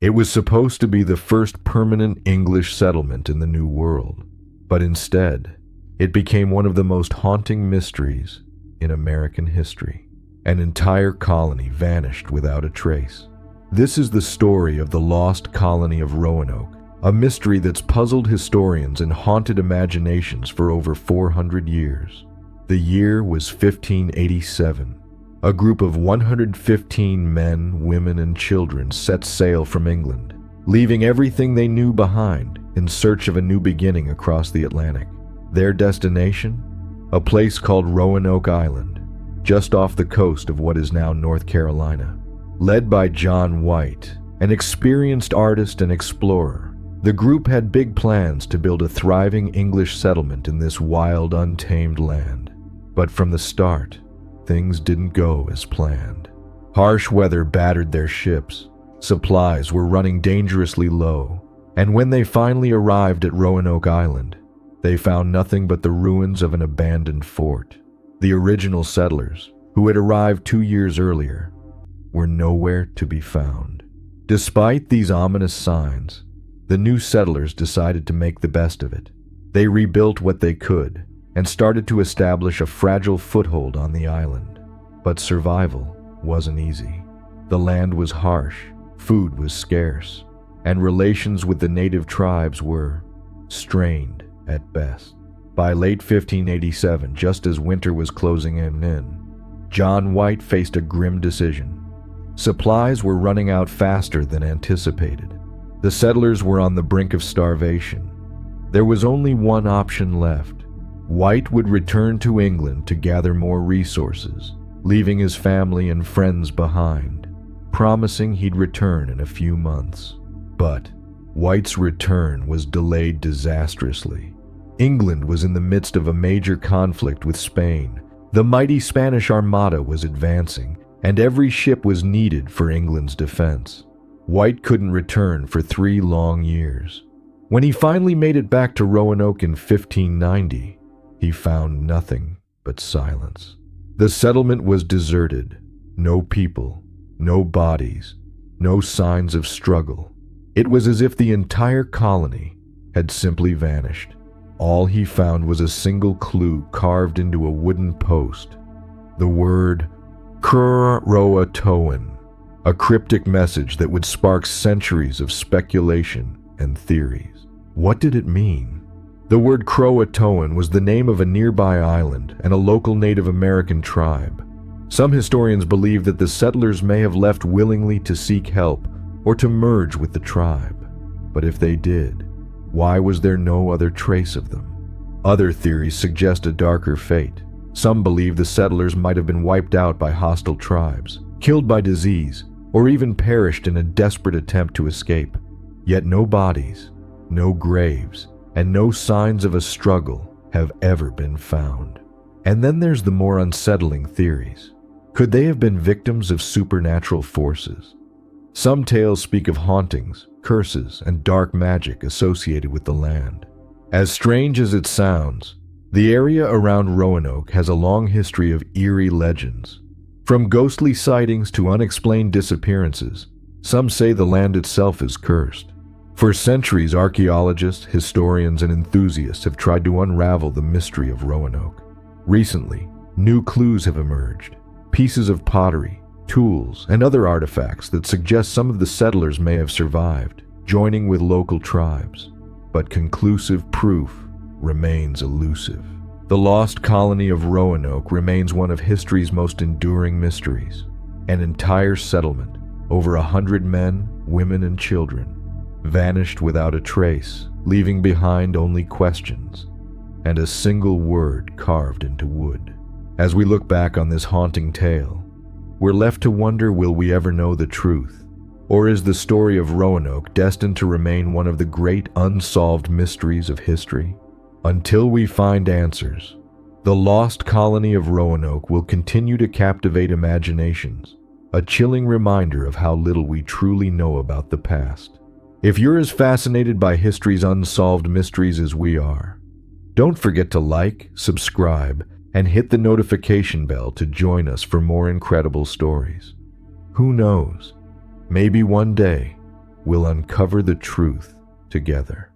It was supposed to be the first permanent English settlement in the New World, but instead, it became one of the most haunting mysteries in American history. An entire colony vanished without a trace. This is the story of the Lost Colony of Roanoke, a mystery that's puzzled historians and haunted imaginations for over 400 years. The year was 1587. A group of 115 men, women, and children set sail from England, leaving everything they knew behind in search of a new beginning across the Atlantic. Their destination? A place called Roanoke Island, just off the coast of what is now North Carolina. Led by John White, an experienced artist and explorer, the group had big plans to build a thriving English settlement in this wild, untamed land. But from the start, things didn't go as planned. Harsh weather battered their ships, supplies were running dangerously low, and when they finally arrived at Roanoke Island, they found nothing but the ruins of an abandoned fort. The original settlers, who had arrived 2 years earlier, were nowhere to be found. Despite these ominous signs, the new settlers decided to make the best of it. They rebuilt what they could and started to establish a fragile foothold on the island. But survival wasn't easy. The land was harsh, food was scarce, and relations with the native tribes were strained at best. By late 1587, just as winter was closing in, John White faced a grim decision. Supplies were running out faster than anticipated. The settlers were on the brink of starvation. There was only one option left. White would return to England to gather more resources, leaving his family and friends behind, promising he'd return in a few months. But White's return was delayed disastrously. England was in the midst of a major conflict with Spain. The mighty Spanish Armada was advancing, and every ship was needed for England's defense. White couldn't return for 3 long years. When he finally made it back to Roanoke in 1590, he found nothing but silence. The settlement was deserted. No people, no bodies, no signs of struggle. It was as if the entire colony had simply vanished. All he found was a single clue carved into a wooden post. The word Croatoan, a cryptic message that would spark centuries of speculation and theories. What did it mean? The word Croatoan was the name of a nearby island and a local Native American tribe. Some historians believe that the settlers may have left willingly to seek help or to merge with the tribe. But if they did, why was there no other trace of them? Other theories suggest a darker fate. Some believe the settlers might have been wiped out by hostile tribes, killed by disease, or even perished in a desperate attempt to escape. Yet no bodies, no graves, and no signs of a struggle have ever been found. And then there's the more unsettling theories. Could they have been victims of supernatural forces? Some tales speak of hauntings, curses, and dark magic associated with the land. As strange as it sounds, the area around Roanoke has a long history of eerie legends. From ghostly sightings to unexplained disappearances, some say the land itself is cursed. For centuries, archaeologists, historians, and enthusiasts have tried to unravel the mystery of Roanoke. Recently, new clues have emerged. Pieces of pottery, tools, and other artifacts that suggest some of the settlers may have survived, joining with local tribes. But conclusive proof remains elusive. The Lost Colony of Roanoke remains one of history's most enduring mysteries. An entire settlement, over 100 men, women, and children, vanished without a trace, leaving behind only questions and a single word carved into wood. As we look back on this haunting tale, we're left to wonder, will we ever know the truth? Or is the story of Roanoke destined to remain one of the great unsolved mysteries of history? Until we find answers, the Lost Colony of Roanoke will continue to captivate imaginations, a chilling reminder of how little we truly know about the past. If you're as fascinated by history's unsolved mysteries as we are, don't forget to like, subscribe, and hit the notification bell to join us for more incredible stories. Who knows? Maybe one day, we'll uncover the truth together.